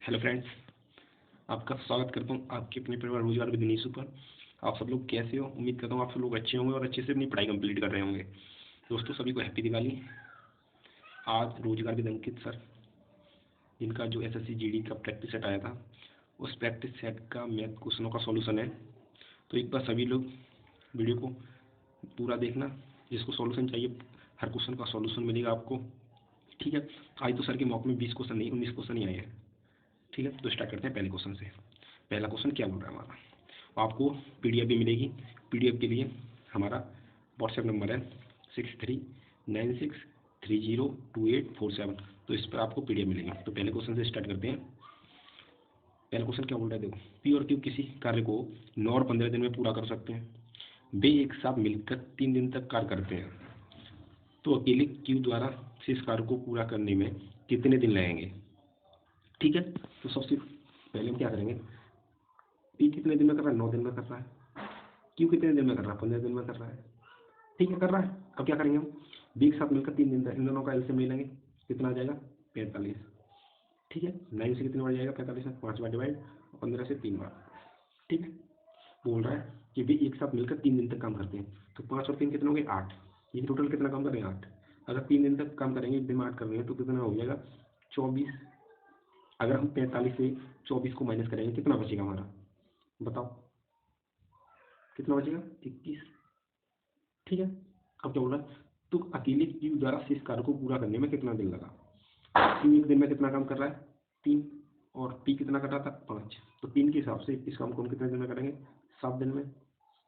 Hello friends, आपका स्वागत करता हूँ आपके अपने परिवार रोजगार विद नीशू पर। आप सब लोग कैसे हो? उम्मीद करता हूँ आप सब लोग अच्छे होंगे और अच्छे से अपनी पढ़ाई कंप्लीट कर रहे होंगे। दोस्तों, सभी को हैप्पी दिवाली। आज रोजगार विद अंकित सर, जिनका जो एसएससी जीडी का प्रैक्टिस सेट आया था, उस प्रैक्टिस सेट का मैथ क्वेश्चनों का सॉल्यूशन है। तो एक बार सभी लोग वीडियो को पूरा देखना। जिसको सॉल्यूशन चाहिए, हर क्वेश्चन का सॉल्यूशन मिलेगा आपको। ठीक है। आज तो सर के मॉक में 20 क्वेश्चन नहीं 19 क्वेश्चन ही आए हैं। ठीक है, तो स्टार्ट करते हैं पहले क्वेश्चन से। पहला क्वेश्चन क्या बोल रहा है हमारा? आपको पीडीएफ भी मिलेगी। पीडीएफ के लिए हमारा व्हाट्सएप नंबर है 6396302847। तो इस पर आपको पीडीएफ मिलेगी। तो पहले क्वेश्चन से स्टार्ट करते हैं। पहला क्वेश्चन क्या बोल रहा है, देखो। पी और क्यू किसी कार्य को 9 और 15 दिन में पूरा कर सकते हैं। वे एक साथ मिलकर 3 दिन तक कार्य करते हैं। तो अकेले क्यू द्वारा शेष कार्य को पूरा करने में कितने दिन लगेंगे? ठीक है, तो सबसे पहले हम क्या करेंगे, पी कितने दिन में कर रहा है? 9 दिन में कर रहा है। क्यू कितने दिन में कर रहा है? 15 दिन में कर रहा है। ठीक है, कर रहा है। अब क्या करेंगे हम, बी के साथ मिलकर 3 दिन तक इन दोनों का एलसीएम ले लेंगे। कितना आ जाएगा? 45। ठीक है, 9 से कितने बार जाएगा? 45 में 5 बार डिवाइड और 15 से 3 बार। ठीक है, बोल रहा है कि वे एक साथ मिलकर 3 दिन तक काम करते हैं। तो 5 और 3 कितने हो गए? 8। ये टोटल कितना काम कर रहे हैं? 8। अगर 3 दिन तक काम करेंगे, एक दिन में 8 कर रहे हैं, तो कितना हो जाएगा? 24। अगर हम 45 से 24 को माइनस करेंगे, कितना बचेगा हमारा? बताओ, कितना बचेगा? 21। ठीक है, अब क्या बोल रहा है, तो अकेले क्यू द्वारा शेष कार्य को पूरा करने में कितना दिन लगा? क्यू एक दिन में कितना काम कर रहा है? 3। और पी कितना कर रहा था? 5। तो 3 के हिसाब से इस काम को हम कितने दिन में करेंगे? 7 दिन में।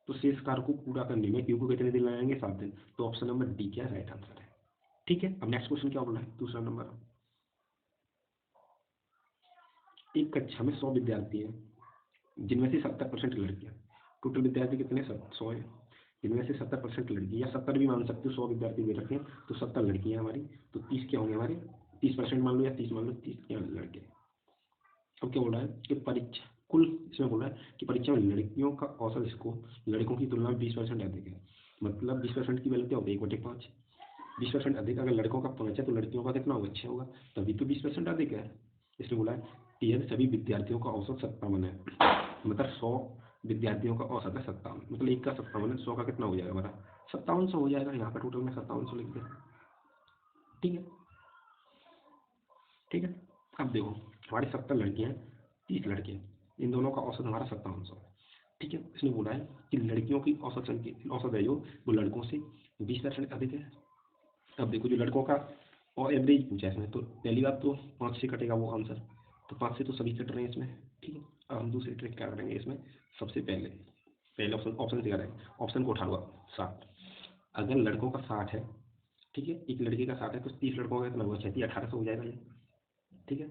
तो शेष कार्य को पूरा करने में क्यू को कितने दिन लगाएंगे? 7 दिन। तो ऑप्शन नंबर डी क्या राइट आंसर है। ठीक है, अब नेक्स्ट क्वेश्चन क्या बोल रहा है, दूसरा नंबर। एक कक्षा में 100 विद्यार्थी हैं, जिनमें से 70% लड़कियां। टोटल विद्यार्थी कितने? 100 है। जिनमें से 70% लड़की, या 70 भी मान सकते हो, 100 विद्यार्थी दे रखे हैं तो 70 लड़कियां हमारी। तो 30 क्या होंगे हमारे? 30% मान लो, या 30 मान लो, 30 क्या लड़के। अब क्या बोल रहा है कि परीक्षा कुल, इसमें बोल रहा है कि परीक्षा में लड़कियों का औसत स्कोर लड़कों की तुलना में 20% अधिक है। मतलब 20% की वैल्यू क्या होगी? 1/5। 20% अधिक अगर लड़कों का 5 है तो लड़कियों का कितना होगा? 6 होगा। तभी तो 20% अधिक है। इसलिए बोला है कि यदि सभी विद्यार्थियों का औसत 57 है, मतलब 100 विद्यार्थियों का औसत है 57, मतलब एक का 57 है, 100 का कितना हो जाएगा हमारा? 5700 हो जाएगा। यहाँ पर टोटल में 5700 लिख दिया। ठीक है, ठीक है। अब देखो, हमारी 70 लड़कियां हैं, 30 लड़के हैं, इन दोनों का औसत हमारा 5700 है। ठीक है, इसने बोला है कि लड़कियों की औसत संख्या, औसत है जो, वो लड़कों से 20% अधिक है। अब देखो, जो लड़कों का और एवरेज पूछा है इसमें, तो पहली बात तो 5 से कटेगा वो आंसर। तो 5 से तो सभी कट रहे हैं इसमें। ठीक है, अब हम दूसरी ट्रिक क्या करेंगे इसमें। सबसे पहले पहले ऑप्शन ऑप्शन से करेंगे। ऑप्शन को उठा लो 60। अगर लड़कों का 60 है, ठीक है, एक लड़के का 60 है, तो 30 लड़कों का कितना हुआ? 36, 1800 हो जाएगा ये। ठीक है,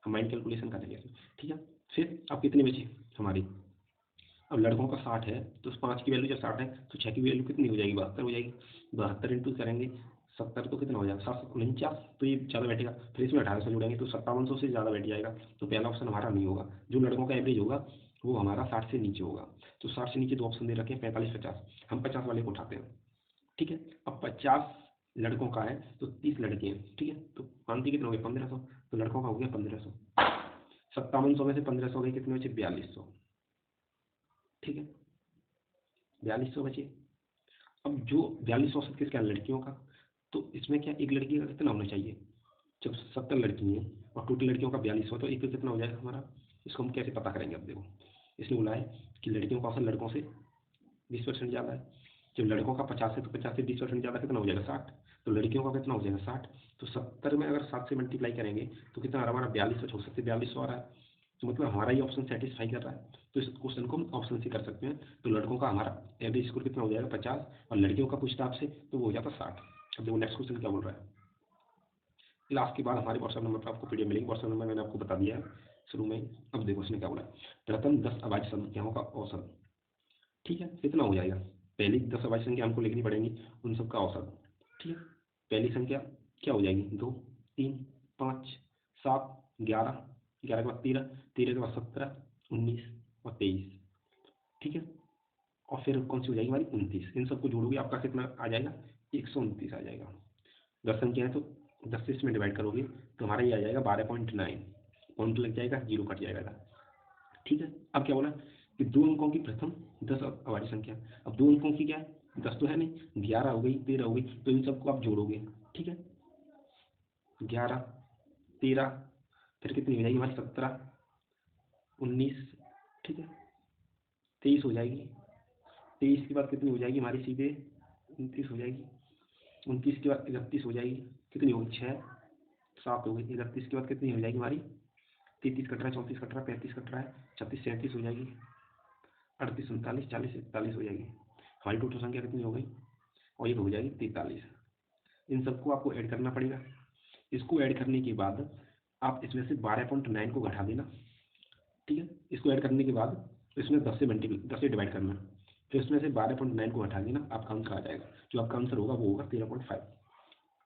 हम माइंड कैलकुलेशन करेंगे इसमें। ठीक है, फिर अब कितनी बची हमारी? अब लड़कों का 60 है, तो 5 की वैल्यू जब 60 है, तो 6 की वैल्यू कितनी हो जाएगी? 72 हो जाएगी। 72 इंटू करेंगे 70, तो कितना हो जाएगा? 749। तो ये ज़्यादा बैठेगा। फिर इसमें 1800 जोड़ेंगे तो 5700 से ज़्यादा बैठ जाएगा। तो पहला ऑप्शन हमारा नहीं होगा। जो लड़कों का एवरेज होगा वो हमारा 60 से नीचे होगा। तो 60 से नीचे दो ऑप्शन दे रखे हैं, 45, 50। हम 50 वाले को उठाते हैं। ठीक है, अब 50 लड़कों का है तो 30 लड़के हैं। ठीक है, तो मानती कितना हो गया? 1500। तो लड़कों का हो गया 1500। 5700 में से 1500 गए, कितने बचे? 4200। ठीक है, 4200 बचे। अब जो 4200 औसत किसका है? लड़कियों का। तो इसमें क्या, एक लड़की का कितना होना चाहिए? जब 70 लड़की हैं और टोटल लड़कियों का 4200, तो एक का कितना हो जाएगा हमारा? इसको हम कैसे पता करेंगे? अब देखो, इसने बोला है कि लड़कियों का औसत लड़कों से 20% ज़्यादा है। जब लड़कों का 50 है तो 50 से 20% ज़्यादा कितना हो जाएगा? 60। तो लड़कियों का कितना हो जाएगा? 60। तो 70 में अगर 7 से मल्टीप्लाई करेंगे तो कितना आ रहा है हमारा? 4200। 64 से 4200 आ रहा है। तो मतलब हमारा ये ऑप्शन सेटिस्फाई कर रहा है। तो इस क्वेश्चन को हम ऑप्शन से कर सकते हैं। तो लड़कों का हमारा एवरेज स्कोर कितना हो जाएगा? 50। और लड़कियों का पूछता आपसे तो वो हो जाता 60। अब देखो नेक्स्ट क्वेश्चन क्या बोल रहा है। क्लास के बाद हमारे व्हाट्सएप नंबर पर आपको पीडीएफ मिलेगी। व्हाट्सएप नंबर मैंने आपको बता दिया है शुरू में। अब देखो इसने क्या बोला है, प्रथम 10 अभाज्य संख्याओं का औसत। ठीक है, कितना हो जाएगा? पहली 10 अभाज्य संख्या हमको लिखनी पड़ेंगी, उन सबका औसत। ठीक है, पहली संख्या क्या हो जाएगी? 2, 3, 5, 7, 11, 11 के बाद 13, 13 के बाद 17, 19 और 23। ठीक है, और फिर कौन सी हो जाएगी हमारी? 29। इन सबको जोड़ोगे आपका कितना आ जाएगा? 129 आ जाएगा। 10 संख्या है तो 10 से इसमें डिवाइड करोगे तो हमारा ये आ जाएगा 12.9। पॉइंट लग जाएगा, 0 कट जाएगा। ठीक है, अब क्या बोला कि 2 अंकों की प्रथम 10 अवारी संख्या। अब 2 अंकों की क्या है, 10 तो है नहीं, 11 हो गई, 13 हो गई, तो इन सबको आप जोड़ोगे। ठीक है, 11 13 फिर कितनी हो जाएगी हमारी, 17 19, ठीक है 23 हो जाएगी। 23 के बाद कितनी हो जाएगी हमारी, सीधे 29 हो जाएगी। 29 के बाद 31 हो जाएगी, कितनी होगी, 6 7 हो गई। 31 के बाद कितनी हो जाएगी हमारी, 33 कट रहा है, 34 कट रहा है, 35 कट रहा है, 36 37 हो जाएगी, 38 39 40 41 हो जाएगी। हमारी टोटल संख्या कितनी हो गई, और ये हो जाएगी 43। इन सबको आपको ऐड करना पड़ेगा। इसको ऐड करने के बाद आप इसमें से 12.9 को घटा देना। ठीक है, इसको ऐड करने के बाद इसमें 10 से डिवाइड करना, फिर इसमें से 12.9 को हटा देना, आपका आंसर आ जाएगा। जो आपका आंसर होगा वो होगा 13.5।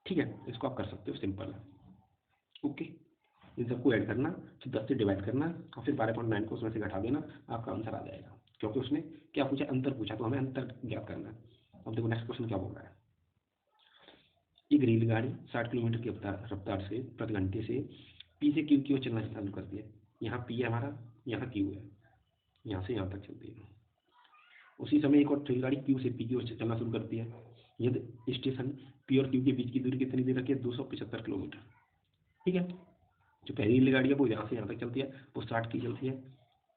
ठीक है, इसको आप कर सकते हो, सिंपल है। ओके, इन सबको ऐड करना, फिर 10 से डिवाइड करना, और फिर 12.9 को उसमें से घटा देना, आपका आंसर आ जाएगा। क्योंकि उसने क्या पूछा, अंतर पूछा, तो हमें अंतर ज्ञात करना है। अब देखो नेक्स्ट क्वेश्चन क्या बोल रहा है। एक रेलगाड़ी 60 किलोमीटर की रफ्तार से प्रति घंटे से पी से क्यू की ओर चलना चालू करती है। यहाँ पी है हमारा, यहाँ क्यू है, यहाँ से यहाँ तक चलती है। उसी समय एक और रेलगाड़ी क्यू से पी की ओर चलना शुरू करती है। यदि स्टेशन पी और क्यू के बीच की दूरी कितनी दे रखी है, 275 किलोमीटर। ठीक है, जो पहली रेलगाड़ी है वो यहाँ से यहाँ तक चलती है, वो 60 की चलती है।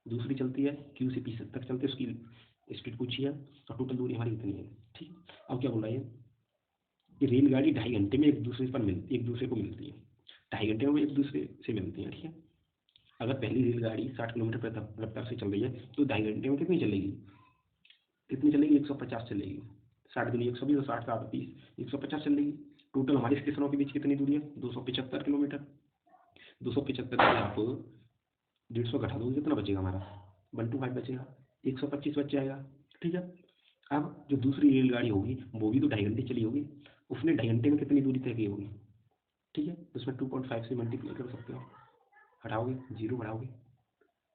दूसरी चलती है क्यू से पी तक चलती है, उसकी स्पीड पूछी है, और टोटल दूरी हमारी इतनी है। ठीक, अब क्या बोला है कि रेलगाड़ी 2.5 घंटे में एक दूसरे को मिलती है। 2.5 घंटे में एक दूसरे से मिलती है। ठीक है, अगर पहली रेलगाड़ी 60 किलोमीटर प्रति रफ्तार से चल रही है, तो 2.5 घंटे में कितनी चलेगी, 150 चलेगी। 60 दूनी 120, 60 7 30, 150 चलेगी। टोटल हमारे स्टेशनों के बीच कितनी दूरी है, 275 किलोमीटर। 275 से आप 150 घटा दोगे, कितना बचेगा हमारा, 125 बचेगा, 125 बच जाएगा। ठीक है, अब जो दूसरी रेलगाड़ी होगी वो भी तो 2.5 घंटे चली होगी, उसने 2.5 घंटे में कितनी दूरी तय की होगी। ठीक है, उसमें 2.5 से मल्टीप्लाई कर सकते हो, हटाओगे 0 बढ़ाओगे।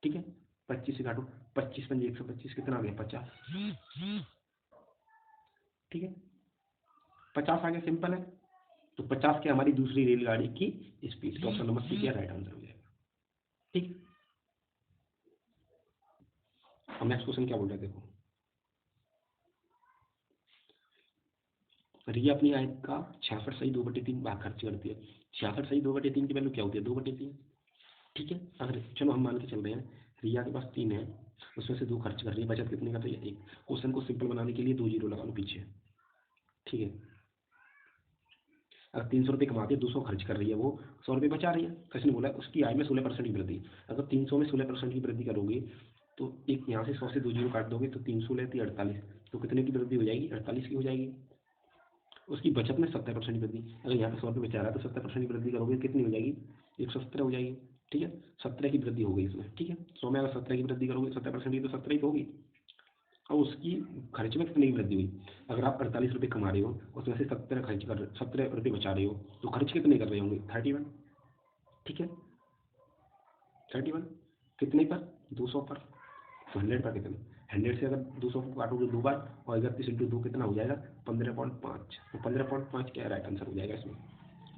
ठीक है, 25 से काटो, 25 पंजे 125, कितना आ गया, 50। ठीक है, 50 आ गया, सिंपल है। तो 50 क्या हमारी दूसरी रेलगाड़ी की स्पीड, तो ऑप्शन नंबर सी क्या राइट आंसर हो जाएगा। ठीक, अब नेक्स्ट क्वेश्चन क्या बोल रहे हैं, देखो। रिया अपनी आय का 66.2/3 भाग खर्च करती है। 66.2/3 की वैल्यू क्या होती है, 2/3। ठीक है, अगर चलो हम मान के चल रहे हैं रिया के पास 3 है, उसमें से 2 खर्च कर रही है, बचत कितनी कर रही है, 1। क्वेश्चन को सिंपल बनाने के लिए 2 जीरो लगा लो पीछे। ठीक है, अगर 300 रुपये कमाती है, 200 खर्च कर रही है, वो 100 रुपये बचा रही है। तो इसने बोला उसकी आय में 16% की वृद्धि। अगर 300 में 16% की वृद्धि करोगे, तो एक यहाँ से 100 से 2 जीरो काट दोगे, तो 300 लेती 48, तो कितने की वृद्धि हो जाएगी, 48 की हो जाएगी। उसकी बचत में 70% की वृद्धि। अगर यहाँ पे 100 रुपये बचा रहा है, तो 70% की वृद्धि करोगे, कितनी हो जाएगी, 117 हो जाएगी। ठीक है, 17 की वृद्धि हो गई इसमें। ठीक है, 100 में अगर 17 की वृद्धि करोगे, 70% की, तो 17 ही तो होगी। और उसकी खर्च में कितनी की वृद्धि हुई, अगर आप 48 रुपये कमा रहे हो, उसमें से 17 रुपये बचा रहे हो, तो खर्च कितने कर रहे होंगे, 31। ठीक है, 31 कितने पर, 200 पर। तो 100 पर कितने, 100 से अगर 200 को काटोगे 2 बार, और 31 इंटू 2 कितना हो जाएगा, 15.5। तो 15.5 क्या राइट आंसर हो जाएगा इसमें।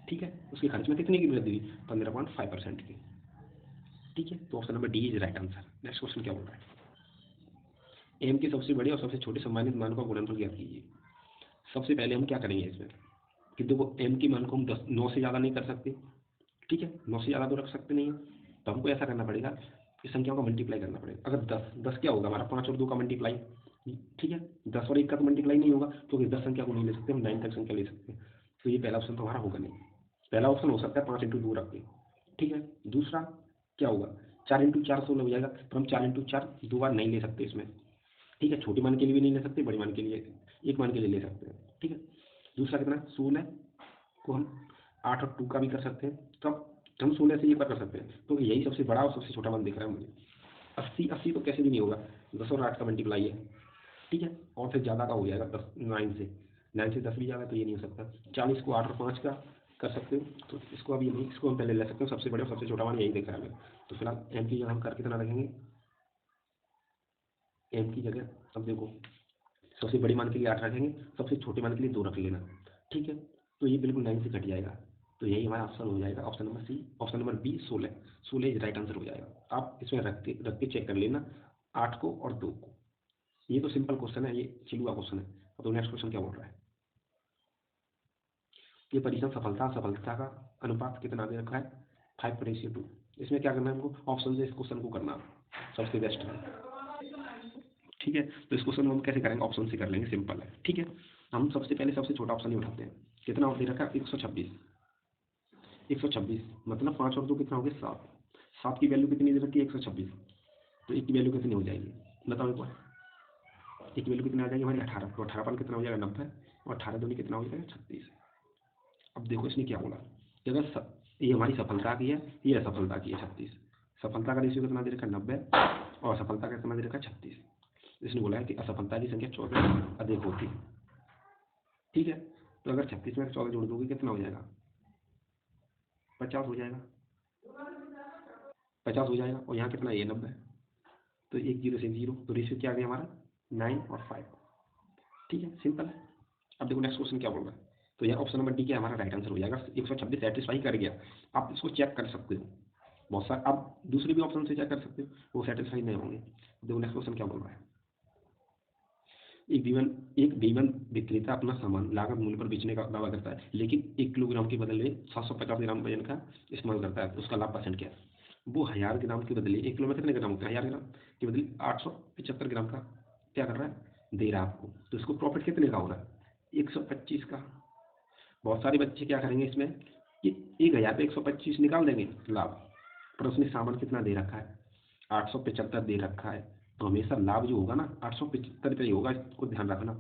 ठीक है, उसके खर्च में कितने की वृद्धि हुई, 15.5% की। ठीक है, तो option number D is right answer. Next question क्या बोल रहा है, एम के सबसे बड़े और सबसे छोटे सम्मानित मान का गुणनफल ज्ञात कीजिए। सबसे पहले हम क्या करेंगे इसमें कि देखो एम के मान को हम 9 से ज़्यादा नहीं कर सकते। ठीक है, 9 से ज़्यादा तो रख सकते नहीं है, तो हमको ऐसा करना पड़ेगा कि संख्याओं का मल्टीप्लाई करना पड़ेगा। अगर 10 क्या होगा हमारा, 5 और 2 का मल्टीप्लाई। ठीक है, 10 और 1 का तो मल्टीप्लाई नहीं होगा, क्योंकि 10 संख्या को नहीं ले सकते हम, 9 तक संख्या ले सकते हैं। तो ये पहला ऑप्शन तो हमारा होगा नहीं। पहला ऑप्शन हो सकता है 5 इंटू 2 रख के। ठीक है, दूसरा क्या होगा, 4 इंटू 4 16 हो जाएगा, तो हम 4 इंटू 4 2 बार नहीं ले सकते इसमें। ठीक है, छोटे मान के लिए भी नहीं ले सकते, बड़े मान के लिए, एक मान के लिए ले सकते हैं। ठीक है, दूसरा कितना, 16 को हम 8 और 2 का भी कर सकते हैं, तब हम 16 से एक बार कर सकते हैं। तो यही सबसे बड़ा और सबसे छोटा मान दिख रहा है मुझे। 80 तो कैसे भी नहीं होगा, 10 और 8 का मल्टीप्लाई है। ठीक है, और फिर ज़्यादा का हो जाएगा, 10 9 से, 9 से 10 भी ज़्यादा, तो ये नहीं हो सकता। 40 को 8 और 5 का कर सकते हो, तो इसको अभी नहीं, इसको हम पहले ले सकते हो। सबसे बड़े और सबसे छोटा मान यही दिख रहा है हमें। तो फिलहाल एम की जगह हम कर कितना रखेंगे, एम की जगह अब देखो, सबसे बड़ी मान के लिए 8 रखेंगे, सबसे छोटे मान के लिए 2 रख लेना। ठीक है, तो ये बिल्कुल 9 से कट जाएगा, तो यही हमारा ऑप्शन हो जाएगा, option number C. Option number B 16, 16 is right answer हो जाएगा। आप इसमें रख के चेक कर लेना 8 को और 2 को। ये तो सिंपल क्वेश्चन है, ये चिलुआ क्वेश्चन है। अब तो नेक्स्ट क्वेश्चन क्या बोल रहा है, ये परीक्षण सफलता का अनुपात कितना दे रखा है 5:2। इसमें क्या करना है हमको, ऑप्शन से इस क्वेश्चन को करना सबसे बेस्ट है। ठीक है, तो इस क्वेश्चन को हम कैसे करेंगे, ऑप्शन से कर लेंगे, सिंपल है। ठीक है, हम सबसे पहले सबसे छोटा ऑप्शन ही उठाते हैं। कितना दे रखा है 126, 126 मतलब 5 और 2 कितना हो गया 7, 7 की वैल्यू कितनी दे रखी है 126, तो एक की वैल्यू कितनी हो जाएगी बताओ एक बार, एक की वैल्यू कितनी आ जाएगी हमारी 18, तो 18 पर कितना हो जाएगा 90, और 18 दूनी कितना हो जाएगा 36। अब देखो इसने क्या बोला कि अगर ये हमारी सफलता की है, ये असफलता की है 36, सफलता का रेशियो कितना दे रखा है 90 और असफलता का कितना दे रखा है 36। इसने बोला है कि असफलता की संख्या 14 अधिक होती है। ठीक है, तो अगर 36 में 14 जोड़ दोगे कितना हो जाएगा 50 हो जाएगा, 50 हो जाएगा, और यहाँ कितना ये 90, तो एक जीरो से जीरो, तो रेशियो क्या आ गया हमारा 9 और 5। ठीक है, सिंपल है। अब देखो नेक्स्ट क्वेश्चन क्या बोल रहा है, तो यार ऑप्शन नंबर डी क्या हमारा राइट आंसर हो जाएगा। 126 सेटिस्फाई कर गया, आप इसको चेक कर सकते हो बहुत सारे, आप दूसरे भी ऑप्शन से चेक कर सकते हो, वो सेटिस्फाई नहीं होंगे। देखो नेक्स्ट क्वेश्चन क्या बोल रहा है, एक बीमन विक्रेता अपना सामान लागत मूल्य पर बेचने का दावा करता है, लेकिन 1 किलोग्राम के बदले 750 ग्राम वजन का इस्तेमाल करता है, तो उसका लाभ परसेंट क्या है। वो 1000 ग्राम के बदले 1 किलो में कितने ग्राम होते हैं 1000 ग्राम के बदले 875 ग्राम का क्या कर रहा है दे रहा है आपको, तो इसको प्रॉफिट कितने का हो रहा है 125 का। बहुत सारे बच्चे क्या करेंगे इसमें कि 1000 पे 125 निकाल देंगे लाभ, पर उसने सामान कितना दे रखा है 875 दे रखा है, तो हमेशा लाभ जो होगा ना 875 पे ही होगा, इसको ध्यान रखना।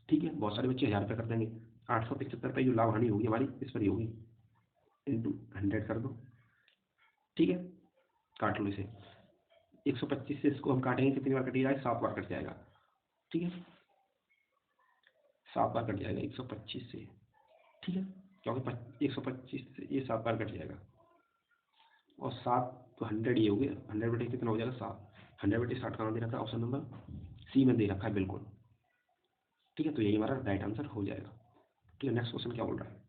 ठीक है, बहुत सारे बच्चे 1000 पे कर देंगे, 875 पे जो लाभ हानि होगी हमारी इस पर ही होगी, इंटू 100 कर दो। ठीक है, काट लो इसे, 125 से इसको हम काटेंगे कितनी बार कटेगा 7 बार कट जाएगा। ठीक है, 7 बार कट जाएगा 125 से। ठीक है, क्योंकि 125 से ये 7 बार कट जाएगा, और 7 तो 100 ये हो गया, 100 बटे कितना हो जाएगा 7, 100 बटे 60 कहाँ दे रखा है ऑप्शन नंबर सी में दे रखा है बिल्कुल। ठीक है, तो यही हमारा राइट आंसर हो जाएगा। ठीक है, नेक्स्ट क्वेश्चन क्या बोल रहा है,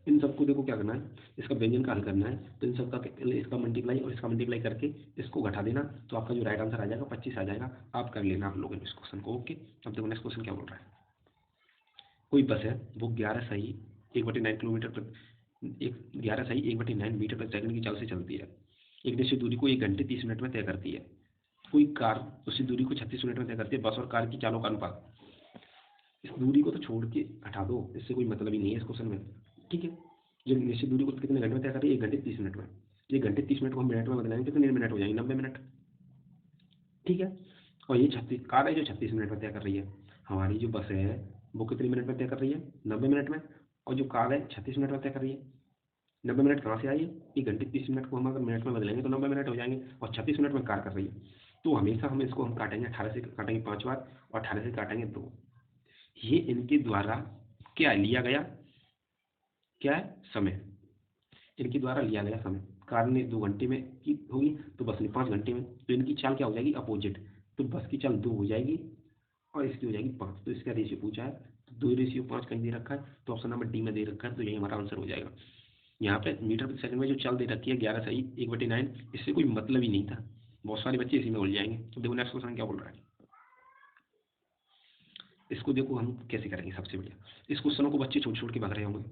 इन सबको देखो क्या करना है, इसका व्यंजन का हल करना है, तो इन सबका इसका मल्टीप्लाई और इसका मल्टीप्लाई करके इसको घटा देना, तो आपका जो राइट आंसर आ जाएगा 25 आ जाएगा। आप कर लेना आप लोगों ने इस क्वेश्चन को। ओके, अब देखो नेक्स्ट क्वेश्चन क्या बोल रहा है, कोई बस है वो 11 सही 1/9 किलोमीटर पर एक 11 सही 1/9 मीटर प्रति सेकंड की चाल से चलती है, एक निश्चित दूरी को 1 घंटे 30 मिनट में तय करती है। कोई कार उसी दूरी को 36 मिनट में तय करती है, बस और कार की चालों का अनुपात। इस दूरी को तो छोड़ के हटा दो, इससे कोई मतलब ही नहीं है इस क्वेश्चन में। ठीक है, जो निश्चित दूरी को कितने घंटे में तय कर रही है 1 घंटे 30 मिनट में, 1 घंटे 30 मिनट को हम मिनट में बदलाएंगे कितने मिनट हो जाएंगे 90 मिनट। ठीक है, और ये 36 कार है जो 36 मिनट में तय कर रही है, हमारी जो बस है वो कितने मिनट में तय कर रही है 90 मिनट में, और जो कार है 36 मिनट में तय कर रही है। 90 मिनट कहाँ से आई है, 1 घंटे 30 मिनट को हम अगर मिनट में बदलेंगे तो 90 मिनट हो जाएंगे, और 36 मिनट में कार कर रही है, तो हमेशा हम इसको हम काटेंगे 18 से काटेंगे 5 बार, और 18 से काटेंगे 2। ये इनके द्वारा क्या लिया गया, क्या है समय, इनके द्वारा लिया गया समय। कार ने 2 घंटे में की होगी तो बस ने 5 घंटे में, तो इनकी चाल क्या हो जाएगी अपोजिट, तो बस की चाल 2 हो जाएगी और इसकी हो जाएगी 5, तो इसका रेशियो पूछा है, तो 2:5 कहीं दे रखा है, तो ऑप्शन नंबर डी में दे रखा है, तो यही हमारा आंसर हो जाएगा। यहाँ पे मीटर प्रति सेकंड में जो चाल दे रखी है 11 सही 1/9, इससे कोई मतलब ही नहीं था, बहुत सारे बच्चे इसी में उलझ जाएंगे। तो देखो नेक्स्ट क्वेश्चन क्या बोल रहा है, इसको देखो हम कैसे करेंगे सबसे बढ़िया, इस क्वेश्चनों को बच्चे छोड़ छोड़ के भाग रहे होंगे,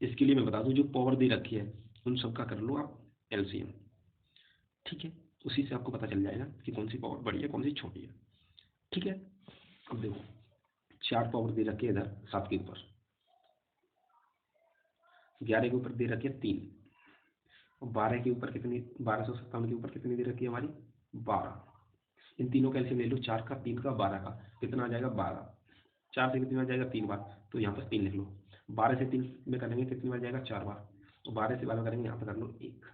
इसके लिए मैं बता दूं जो पावर दे रखी है उन सबका कर लो आप एलसीएम। ठीक है, उसी से आपको पता चल जाएगा कि कौन सी पावर बड़ी है कौन सी छोटी है। ठीक है, अब देखो 4 पावर दे रखी है इधर 7 के ऊपर, 11 के ऊपर दे रखी है 3, और 12 के ऊपर कितनी 1257 के ऊपर कितनी दे रखी है हमारी 12। इन तीनों का एलसीएम ले लो, 4 का 3 का 12 का कितना आ जाएगा 12, 4 से कितनी बार जाएगा 3 बार, तो यहाँ पर 3 लिख लो, 12 से 3 में करेंगे कितनी बार जाएगा 4 बार, तो 12 से 12 करेंगे यहाँ पर कर लो 1।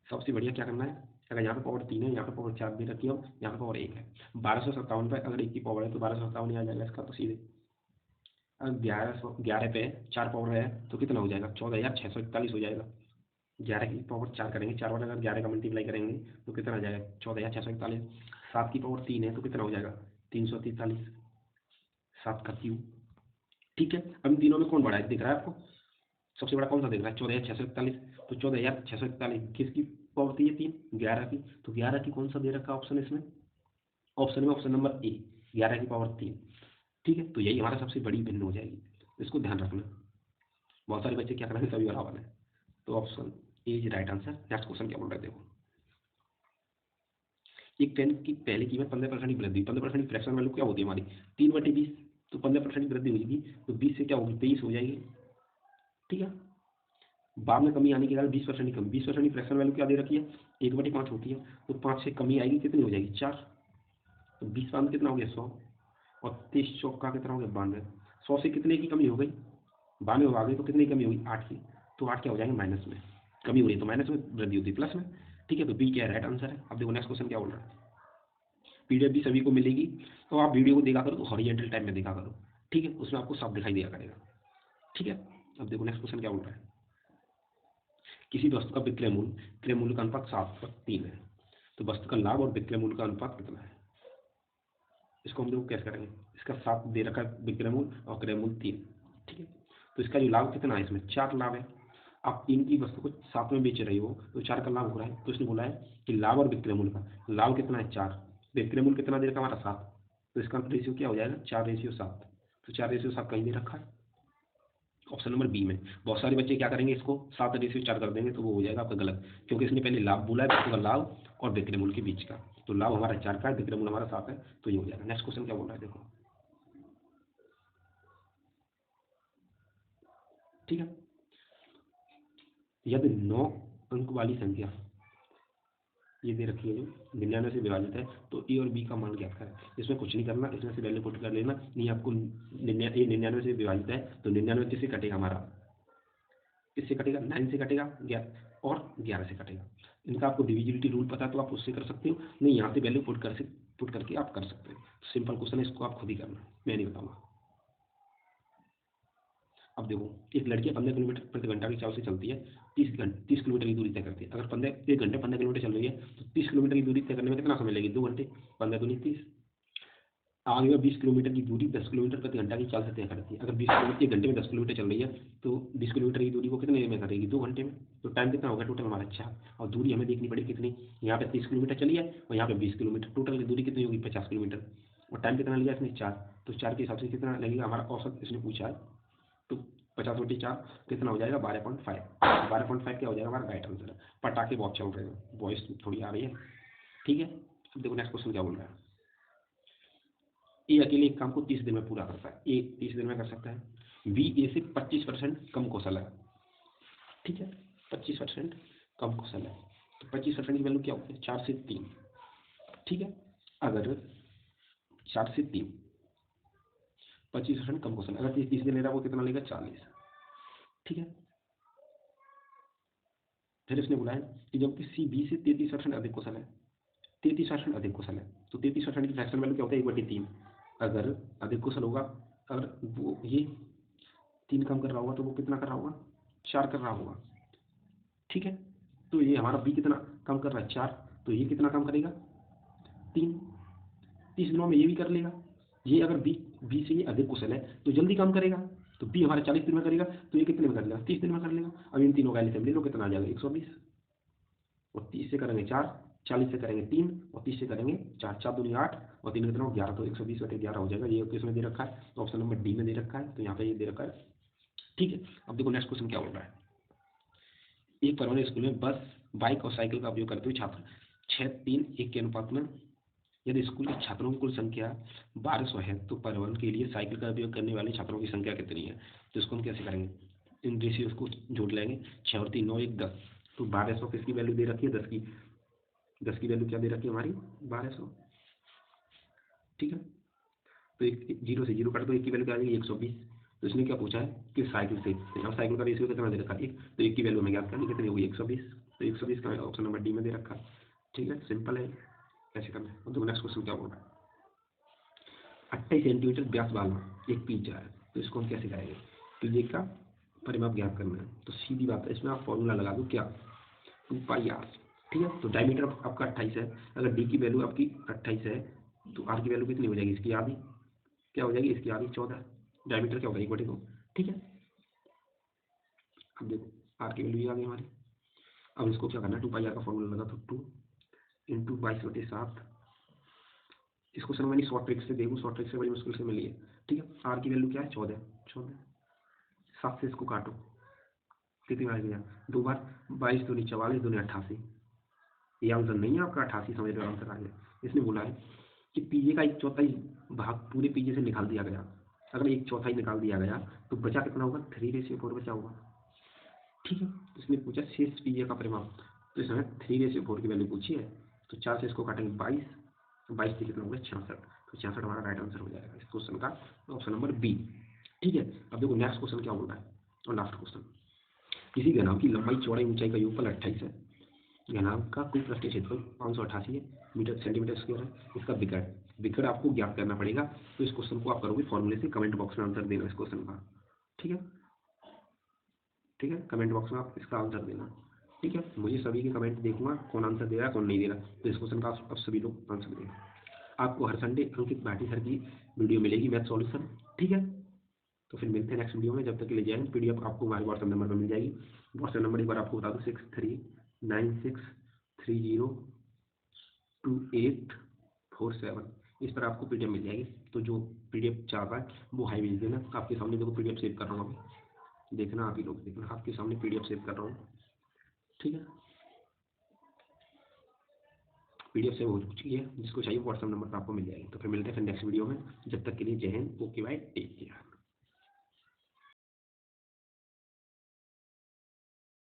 सबसे बढ़िया क्या करना है, अगर यहाँ पे पावर 3 है यहाँ पे पावर 4 दे रखी है, यहाँ पे पावर 1 है, 1257 पे अगर 1 की पावर है तो 1257 ही आ जाएगा इसका, तो सीधे अगर 1111 पे 4 पावर है तो कितना हो जाएगा 14,641 हो जाएगा। 11 की पावर 4 करेंगे, 4 बार अगर 11 का मल्टीप्लाई करेंगे तो कितना आ जाएगा 14,641। 7 की पावर 3 है तो कितना हो जाएगा 343, 7 का क्यूब। ठीक है, अब इन तीनों में कौन बड़ा है दिख रहा है आपको, सबसे बड़ा कौन सा देख रहा है? 14,641। तो 14,641 किसकी पावर थी? ये 3, 11 की। तो 11 की कौन सा दे रखा ऑप्शन इसमें? ऑप्शन में ऑप्शन नंबर ए, 11 की पावर 3। ठीक है, तो यही हमारा सबसे बड़ी भिन्न हो जाएगी, इसको ध्यान रखना। बहुत सारे बच्चे क्या करेंगे, सभी बराबर है। तो option A is right answer. Next question क्या बोल रहे थे? देखो, एक पेन की पहले कीमत 15% की वृद्धि, 15% की फ्रैक्शन वैल्यू क्या होती है हमारी? 3/20। तो 15% की वृद्धि होगी तो 20 से क्या होगी? 23 हो जाएगी। ठीक है, बाद में कमी आने के बाद 20% की कमी, 20% की फ्रैक्शन वैल्यू क्या दे रखी है? 1/5 होती है। तो 5 से कमी आएगी, कितनी हो जाएगी? 4। तो 20 बाद में कितना हो गया? 100। और 23 चौका कितना हो गया? 92। 100 से कितने की कमी हो गई? 92 आ गई, तो कितनी कमी होगी? 8 की। तो 8 क्या हो जाएंगे? माइनस में। कमी हो रही है तो माइनस में, वृद्धि होती है प्लस में। ठीक है, तो बी क्या है? राइट आंसर है। अब देखो नेक्स्ट क्वेश्चन क्या बोल रहा है। पीडीएफ भी सभी को मिलेगी, तो आप वीडियो को देखा करो, तो हॉरिजॉन्टल टाइप में देखा करो। ठीक है, उसमें आपको सब दिखाई दिया करेगा। ठीक है, अब देखो नेक्स्ट क्वेश्चन क्या बोल रहा है। किसी वस्तु का विक्रय मूल्य क्रय मूल्य का अनुपात 7/3 है, तो वस्तु का लाभ और विक्रय मूल्य का अनुपात कितना है? इसको हम लोग कैसे करेंगे? इसका 7 दे रखा है विक्रय मूल्य और क्रय मूल्य 3। ठीक है, तो इसका जो लाभ कितना है? इसमें 4 लाभ है। आप 3 की वस्तु को 7 में बेच रही हो, तो 4 का लाभ हो रहा है। तो इसने बोला है कि लाभ और विक्रय मूल्य का, लाभ कितना है? 4, विक्रय मूल्य कितना दे रखा है हमारा? 7। तो इसका रेशियो क्या हो जाएगा? 4/7। तो 4/7 कहीं दे रखा है ऑप्शन नंबर बी में। बहुत सारे बच्चे क्या करेंगे, इसको 7/4 कर देंगे, तो वो हो जाएगा आपका गलत, क्योंकि इसने पहले लाभ बोला है, वस्तु का लाभ और विक्रय मूल्य के बीच का। तो लाभ हमारा 4 का है, विक्रय मूल्य हमारा 7 है, तो ये हो जाएगा। नेक्स्ट क्वेश्चन क्या बोल रहा है? देखो, ठीक है, यदि 9 अंक वाली संख्या ये दे रखी है जो 99 से विभाजित है, तो ए और बी का मान ज्ञात करें। इसमें कुछ नहीं करना, इसमें से वैल्यू पुट कर लेना। नहीं आपको 99 से विभाजित है, तो 99 किससे कटेगा हमारा? किससे कटेगा? 9 से कटेगा, और 11 से कटेगा। इनका आपको डिविजिबिलिटी रूल पता है, तो आप उससे कर सकते हो। नहीं, यहाँ पे वैल्यू पुट करके आप कर सकते हो। सिंपल क्वेश्चन है, इसको आप खुद ही करना, मैं नहीं बताऊंगा। अब देखो, एक लड़की 15 किलोमीटर प्रति घंटा की चाल से चलती है, 30 किलोमीटर की दूरी तय करती है। अगर 1 घंटे 15 किलोमीटर चल रही है, तो 30 किलोमीटर की दूरी तय करने में कितना समय लगेगी? 2 घंटे। 15 दूनी 30। आगे में 20 किलोमीटर की दूरी 10 किलोमीटर प्रति घंटा की चाल से तय करती है। अगर 20 किलोमीटर 1 घंटे में 10 किलोमीटर चल रही है, तो 20 किलोमीटर की दूरी को कितने में करेगी? 2 घंटे में। तो टाइम कितना होगा टोटल हमारा? 4। और दूरी हमें देखनी पड़ेगी कितनी। यहाँ पे 30 किलोमीटर चली है और यहाँ पे 20 किलोमीटर, टोटल की दूरी कितनी होगी? 50 किलोमीटर। और टाइम कितना लिया इसने? 4। तो 4 के हिसाब से कितना लगेगा हमारा औसत, इसने पूछा है। तो 50/4 कितना हो जाएगा? 12.5। 12.5 क्या हो जाएगा हमारा? राइट आंसर है। पटाखे बहुत चल रहे हैं, वॉइस थोड़ी आ रही है। ठीक है, अब देखो नेक्स्ट क्वेश्चन क्या बोल रहा है। ए अकेले एक काम को 30 दिन में पूरा करता है। ए 30 दिन में कर सकता है। बी ए से 25% कम कौशल है। ठीक है, 25% कम कौशल है। तो 25% की वैल्यू क्या होती है? 4 से 3। ठीक है, अगर 4 से 3 25% कम कौशल, अगर 30 दिन ले रहा है, वो कितना लेगा? 40। ठीक है, फिर इसने बोला है कि जबकि सी बी से 33% अधिक कुशल है, 33% अधिक कुशल है, तो 33% की फ्रैक्शन वैल्यू क्या होता है? 1/3। अगर अधिक कुशल होगा, अगर वो ये 3 काम कर रहा होगा, तो वो कितना कर रहा होगा? 4 कर रहा होगा। ठीक है, तो ये हमारा बी कितना काम कर रहा है? 4। तो ये कितना काम करेगा? 3। 30 दिनों में ये भी कर लेगा। ये अगर बी बी से ये अधिक कुशल है, तो जल्दी काम करेगा। तो बी हमारा 40 दिन में करेगा, तो ये कितने में कर लेगा? 30 दिन में कर लेगा। अब इन तीनों का एलसीएम ले लो, कितना आ जाएगा? 120। और 30 से करेंगे 4, 40 से करेंगे 3, और 30 से करेंगे 4, 4 दूनी 8, और 3 कितना हो? 11। तो 120/11 हो जाएगा। ये किसमें दे रखा है? तो ऑप्शन नंबर डी में दे रखा है, तो यहाँ पे ये दे रखा है। ठीक है, अब देखो नेक्स्ट क्वेश्चन क्या बोल रहा है। एक परमानेंट स्कूल में बस, बाइक और साइकिल का उपयोग करते हुए छात्र 6:3:1 के अनुपात में, यदि स्कूल के छात्रों की कुल संख्या 1200 है, तो परिवहन के लिए साइकिल का उपयोग करने वाले छात्रों की संख्या कितनी है? तो इसको हम कैसे करेंगे? इन रेशियोज को जोड़ लेंगे। 6 और 3 9 1 10। तो 1200 किसकी वैल्यू दे रखी है? 10 की। 10 की वैल्यू क्या दे रखी है हमारी? 1200। ठीक है, तो एक 0 से 0 काट दो, 1 की वैल्यू क्या आ जाएगी? 120। तो इसने क्या पूछा है कि साइकिल से, अब साइकिल का रेशियो कितना दे रखा है? 1। तो 1 की वैल्यू हमें ज्ञात करनी, कितनी होगी? 120। तो 120 का ऑप्शन नंबर डी में दे रखा है। ठीक है, सिंपल है, ऐसे करना है। अब देखो नेक्स्ट क्वेश्चन क्या बोल रहा है। 28 सेंटीमीटर व्यास वाला एक पिज्जा है, तो इसको हम कैसे करेंगे? पिज्जे का परिमाप ज्ञात करना है। तो सीधी बात है, इसमें आप फॉर्मूला लगा दो, क्या? 2πr। ठीक है, तो डायमीटर आपका 28 है। अगर डी की वैल्यू आपकी 28 है, तो आर की वैल्यू कितनी हो जाएगी? इसकी आधी। क्या हो जाएगी? इसकी आधी 14। डायमीटर क्या होगा? 1/2। ठीक है, अब देखो आर की वैल्यू आ गई हमारी। अब इसको क्या करना है, 2 पाई आर का फॉर्मूला लगा, तो 2 इंटू 22/7। इसको सर मैंने शॉर्ट ट्रिक से देखूँ, शॉर्ट ट्रिक से बड़ी मुश्किल से मिली है। ठीक है, आर की वैल्यू क्या है, 14। 7 से इसको काटो, कितनी आ गया, 2 बार 22 दूनी 44 दूनी 88। ये आंसर नहीं है आपका, 88 समझ लो आंसर आ गया। इसने बोला है कि पीजे का 1/4 भाग पूरे पीजे से निकाल दिया गया। अगर 1/4 निकाल दिया गया तो बचा कितना होगा, 3/4 बचा होगा। ठीक है, तो इसने पूछा शेष पीजे का परिमाप, तो इसमें 3/4 की वैल्यू पूछी है। तो 4 से इसको काटेंगे 22, 22 से कितना होगा 66। तो 66 हमारा राइट आंसर हो जाएगा इस क्वेश्चन का, ऑप्शन नंबर बी। ठीक है, अब देखो नेक्स्ट क्वेश्चन क्या बोल रहा है, और लास्ट क्वेश्चन। किसी घनाभ की लंबाई चौड़ाई ऊंचाई का योगफल 28 है। घनाभ का कुल पृष्ठीय क्षेत्रफल 588 है, मीटर सेंटीमीटर स्क्वायर है। इसका विकर्ण, विकर्ण आपको ज्ञात करना पड़ेगा। तो इस क्वेश्चन को आप करोगे फॉर्मूले से, कमेंट बॉक्स में आंसर देना इस क्वेश्चन का। ठीक है, ठीक है, कमेंट बॉक्स में आप इसका आंसर देना। ठीक है, मुझे सभी के कमेंट देखूंगा, कौन आंसर दे रहा है कौन नहीं दे रहा। तो इस क्वेश्चन का अब सभी लोग आंसर देना। आपको हर संडे अंकित भाटी सर की वीडियो मिलेगी, मैथ सॉल्यूशन। ठीक है, तो फिर मिलते हैं नेक्स्ट वीडियो में। जब तक के लिए जय हिंद। पीडीएफ आपको हमारे व्हाट्सएप नंबर पर मिल जाएगी। व्हाट्सएप नंबर एक बार आपको बता दूँ, 6396302847। इस पर आपको पीडीएफ मिल जाएगी। तो जो पीडीएफ चाह रहा है वो हाई भेज देना। आपके सामने देखो पीडीएफ सेव कर रहा हूँ अभी, देखना आप ही लोग, देखना आपके सामने पीडीएफ सेव कर रहा हूँ। ठीक है, पीडीएफ सेव हो चुकी है, जिसको चाहिए व्हाट्सएप नंबर पर आपको मिल जाएगी। तो फिर मिलते हैं फिर नेक्स्ट वीडियो में। जब तक के लिए जय हिंद, ओके बाय, टेक केयर।